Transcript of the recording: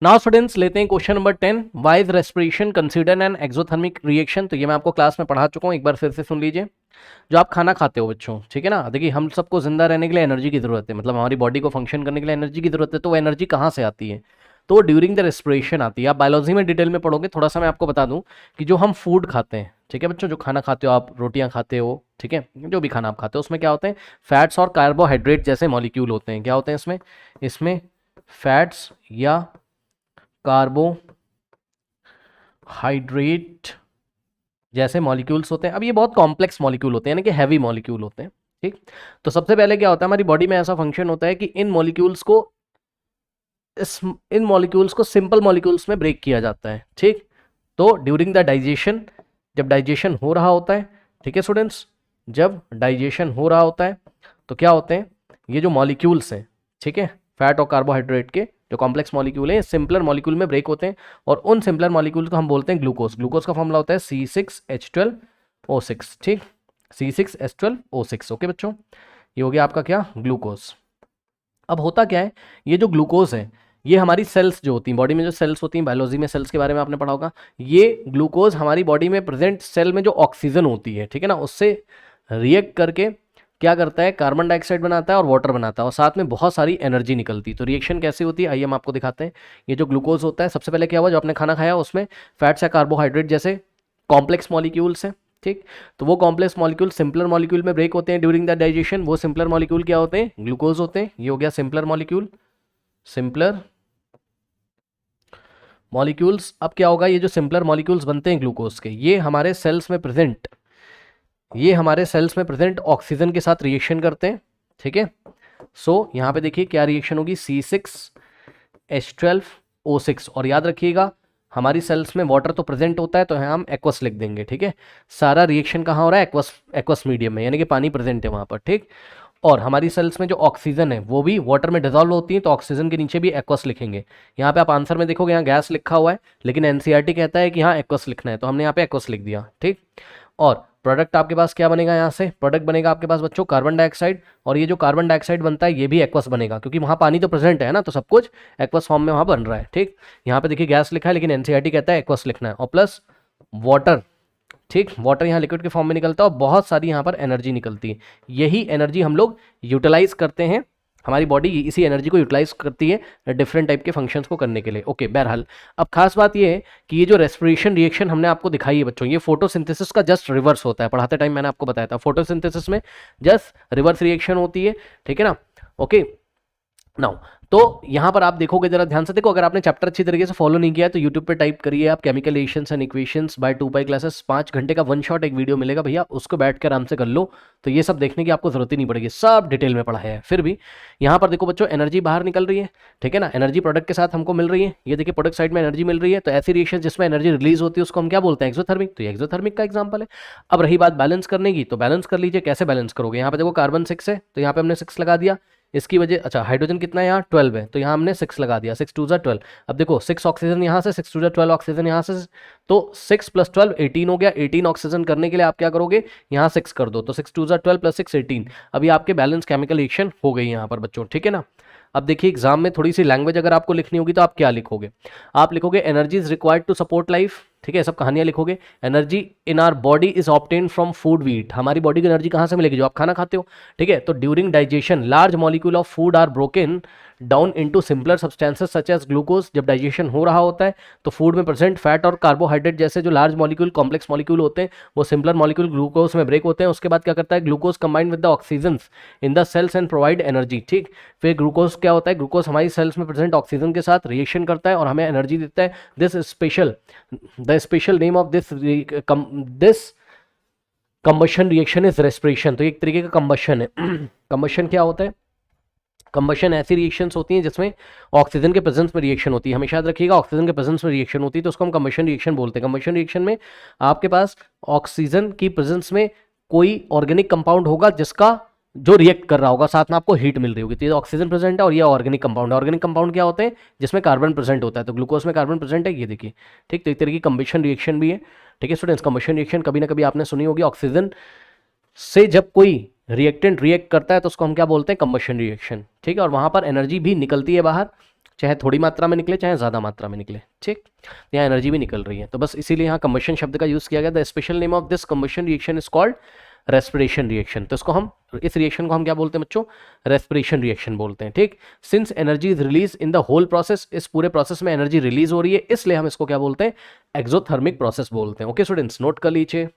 Now students लेते हैं question number 10, why is respiration considered an exothermic reaction. तो ये मैं आपको क्लास में पढ़ा चुका हूँ, एक बार फिर से सुन लीजिए। जो आप खाना खाते हो बच्चों, ठीक है ना, देखिए हम सबको जिंदा रहने के लिए एनर्जी की जरूरत है, मतलब हमारी बॉडी को फंक्शन करने के लिए एनर्जी की जरूरत है। तो वो एनर्जी कहाँ से आती है? तो ड्यूरिंग द रेस्पिरेशन आती है। आप बायोलॉजी में डिटेल में पढ़ोगे, थोड़ा सा मैं आपको बता दूं कि जो हम फूड खाते हैं, ठीक है बच्चों, जो खाना खाते हो आप, रोटियां खाते हो, ठीक है, जो भी खाना आप खाते हो, उसमें क्या होते हैं? फैट्स और कार्बोहाइड्रेट जैसे मॉलिक्यूल होते हैं। क्या होते हैं इसमें? इसमें फैट्स या कार्बोहाइड्रेट जैसे मॉलिक्यूल्स होते हैं। अब ये बहुत कॉम्प्लेक्स मॉलिक्यूल होते हैं, यानी कि हैवी मॉलिक्यूल होते हैं, ठीक। तो सबसे पहले क्या होता है, हमारी बॉडी में ऐसा फंक्शन होता है कि इन मॉलिक्यूल्स को सिंपल मॉलिक्यूल्स में ब्रेक किया जाता है, ठीक। तो ड्यूरिंग द डाइजेशन, जब डाइजेशन हो रहा होता है, ठीक है स्टूडेंट्स, जब डाइजेशन हो रहा होता है तो क्या होते हैं ये जो मॉलिक्यूल्स हैं, ठीक है, फैट और कार्बोहाइड्रेट के जो कॉम्प्लेक्स मॉलिक्यूल हैं, सिंपलर मॉलिक्यूल में ब्रेक होते हैं और उन सिंपलर मॉलिक्यूल को हम बोलते हैं ग्लूकोज। ग्लूकोज का फॉर्मूला होता है C6H12O6, ठीक, C6H12O6। ओके बच्चों, ये हो गया आपका क्या? ग्लूकोज। अब होता क्या है, ये जो ग्लूकोज है, ये हमारी सेल्स जो होती हैं, बॉडी में जो सेल्स होती हैं, बायोलॉजी में सेल्स के बारे में आपने पढ़ा होगा, ये ग्लूकोज हमारी बॉडी में प्रेजेंट सेल में जो ऑक्सीजन होती है, ठीक है ना, उससे रिएक्ट करके क्या करता है? कार्बन डाइऑक्साइड बनाता है और वाटर बनाता है और साथ में बहुत सारी एनर्जी निकलती है। तो रिएक्शन कैसे होती है, आइए हम आपको दिखाते हैं। ये जो ग्लूकोज होता है, सबसे पहले क्या हुआ, जो आपने खाना खाया उसमें फैट्स या कार्बोहाइड्रेट जैसे कॉम्प्लेक्स मॉलिक्यूल्स हैं, ठीक। तो वो कॉम्प्लेक्स मॉलिक्यूल सिंपलर मॉलिक्यूल में ब्रेक होते हैं ड्यूरिंग द डाइजेशन। वो सिंपलर मॉलिक्यूल क्या होते हैं? ग्लूकोज होते हैं। ये हो गया सिंपलर मॉलिक्यूल, सिंपलर मॉलिक्यूल्स। अब क्या होगा, ये जो सिंपलर मॉलिक्यूल्स बनते हैं ग्लूकोज के, ये हमारे सेल्स में प्रेजेंट ऑक्सीजन के साथ रिएक्शन करते हैं, ठीक है। सो यहाँ पे देखिए क्या रिएक्शन होगी, C6H12O6। और याद रखिएगा हमारी सेल्स में वाटर तो प्रेजेंट होता है, तो यहाँ हम एक्वस लिख देंगे, ठीक है। सारा रिएक्शन कहाँ हो रहा है? एक्वस मीडियम में, यानी कि पानी प्रेजेंट है वहाँ पर, ठीक। और हमारी सेल्स में जो ऑक्सीजन है वो भी वाटर में डिजॉल्व होती है, तो ऑक्सीजन के नीचे भी एक्वस लिखेंगे। यहाँ पे आप आंसर में देखोगे यहाँ गैस लिखा हुआ है, लेकिन एनसीईआरटी कहता है कि यहाँ एक्वस लिखना है, तो हमने यहाँ पे एक्वस लिख दिया, ठीक। और प्रोडक्ट आपके पास क्या बनेगा? यहाँ से प्रोडक्ट बनेगा आपके पास बच्चों कार्बन डाइऑक्साइड, और ये जो कार्बन डाइऑक्साइड बनता है ये भी एक्वस बनेगा, क्योंकि वहाँ पानी तो प्रेजेंट है ना, तो सब कुछ एक्वस फॉर्म में वहाँ बन रहा है, ठीक। यहाँ पे देखिए गैस लिखा है, लेकिन एनसीईआरटी कहता है एक्वस लिखना है, और प्लस वाटर, ठीक। वाटर यहाँ लिक्विड के फॉर्म में निकलता है और बहुत सारी यहाँ पर एनर्जी निकलती है। यही एनर्जी हम लोग यूटिलाइज करते हैं, हमारी बॉडी इसी एनर्जी को यूटिलाइज करती है डिफरेंट टाइप के फंक्शंस को करने के लिए। ओके, बहरहाल अब खास बात ये है कि ये जो रेस्पिरेशन रिएक्शन हमने आपको दिखाई है बच्चों, ये फोटोसिंथेसिस का जस्ट रिवर्स होता है। पढ़ाते टाइम मैंने आपको बताया था फोटोसिंथेसिस में जस्ट रिवर्स रिएक्शन होती है, ठीक है ना। ओके, नाउ तो यहां पर आप देखोगे, जरा ध्यान से देखो, अगर आपने चैप्टर अच्छी तरीके से फॉलो नहीं किया है तो यूट्यूब पे टाइप करिए आप chemical reactions and equations bye 2 pi classes. 5 घंटे का वन शॉट एक वीडियो मिलेगा भैया, उसको बैठ कर आराम से कर लो, तो ये सब देखने की आपको जरूरत ही नहीं पड़ेगी, सब डिटेल में पढ़ा है। फिर भी यहाँ पर देखो बच्चों, एनर्जी बाहर निकल रही है, ठीक है ना, एनर्जी प्रोडक्ट के साथ हमको मिल रही है। ये देखिए प्रोडक्ट साइड में एनर्जी मिल रही है, तो ऐसी रिएक्शन जिसमें एनर्जी रिलीज होती है उसको हम क्या बोलते हैं? एक्सोथर्मिक। तो ये एक्सोथर्मिक का एग्जाम्पल है। अब रही बात बैलेंस करने की, तो बैलेंस कर लीजिए। कैसे बैलेंस करोगे? यहाँ पे देखो कार्बन 6 है, तो यहाँ पे हमने 6 लगा दिया। इसकी वजह, अच्छा हाइड्रोजन कितना है यहाँ? 12 है, तो यहाँ हमने 6 लगा दिया, 6 2 12। अब देखो 6 ऑक्सीजन यहाँ से, 6 2 12 ऑक्सीजन यहाँ से, तो 6 + 12 18 हो गया। 18 ऑक्सीजन करने के लिए आप क्या करोगे? यहाँ 6 कर दो, तो 6 2 12 + 6 18। अभी आपके बैलेंस केमिकल रिएक्शन हो गई यहाँ पर बच्चों, ठीक है ना। अब देखिए एग्जाम में थोड़ी सी लैंग्वेज अगर आपको लिखनी होगी तो आप क्या लिखोगे? आप लिखोगे energy is required to support life, ठीक है, सब कहानियां लिखोगे। Energy in our body is obtain from food we eat, हमारी बॉडी की एनर्जी कहाँ से मिलेगी? जो आप खाना खाते हो, ठीक है। तो during digestion large molecule of food are broken down into simpler substances such as glucose. जब डाइजेशन हो रहा होता है तो फूड में प्रेजेंट फैट और कार्बोहाइड्रेट जैसे जो लार्ज मॉलिक्यूल कॉम्प्लेक्स मॉलिक्यूल होते हैं वो सिंपलर मॉलिक्यूल ग्लूकोज में ब्रेक होते हैं। उसके बाद क्या करता है? Glucose combined with the oxygen in the cells and provide energy, ठीक। फिर ग्लूकोज क्या होता है? ग्लूकोज हमारी सेल्स में प्रेजेंट ऑक्सीजन के साथ रिएक्शन करता है और हमें एनर्जी देता है। The special name of this combustion reaction is respiration. तो एक तरीके का कंबशन है। कंबशन क्या होता है? कंबशन ऐसी रिएक्शंस होती हैं जिसमें ऑक्सीजन के प्रेजेंस में रिएक्शन होती है। हमेशा याद रखिएगा ऑक्सीजन के प्रेजेंस में रिएक्शन होती है, तो उसको हम कंबशन रिएक्शन बोलते हैं। कंबशन रिएक्शन में आपके पास ऑक्सीजन की प्रेजेंस में कोई ऑर्गेनिक कंपाउंड होगा जिसका जो रिएक्ट कर रहा होगा, साथ में आपको हीट मिल रही होगी, तो ये ऑक्सीजन प्रेजेंट है और ये ऑर्गेनिक कंपाउंड है। ऑर्गेनिक कंपाउंड क्या होते हैं? जिसमें कार्बन प्रेजेंट होता है, तो ग्लूकोज में कार्बन प्रेजेंट है, ये देखिए, ठीक। तो एक तरह की कंबशन रिएक्शन भी है, ठीक है स्टूडेंट्स। कंबशन रिएक्शन कभी ना कभी आपने सुनी होगी। ऑक्सीजन से जब कोई रिएक्टेंट रिएक्ट करता है तो उसको हम क्या बोलते हैं? कंबशन रिएक्शन, ठीक है। और वहां पर एनर्जी भी निकलती है बाहर, चाहे थोड़ी मात्रा में निकले चाहे ज़्यादा मात्रा में निकले, ठीक। यहाँ एनर्जी भी निकल रही है, तो बस इसीलिए यहाँ कंबशन शब्द का यूज़ किया गया। The special name of this combustion reaction is called respiration reaction. तो इस रिएक्शन को हम क्या बोलते हैं बच्चों, रेस्पिरेशन रिएक्शन बोलते हैं, ठीक। Since energy is release in the whole process, इस पूरे प्रोसेस में एनर्जी रिलीज हो रही है, इसलिए हम इसको क्या बोलते हैं, एक्सोथर्मिक प्रोसेस बोलते हैं। ओके स्टूडेंट्स, नोट कर लीजिए।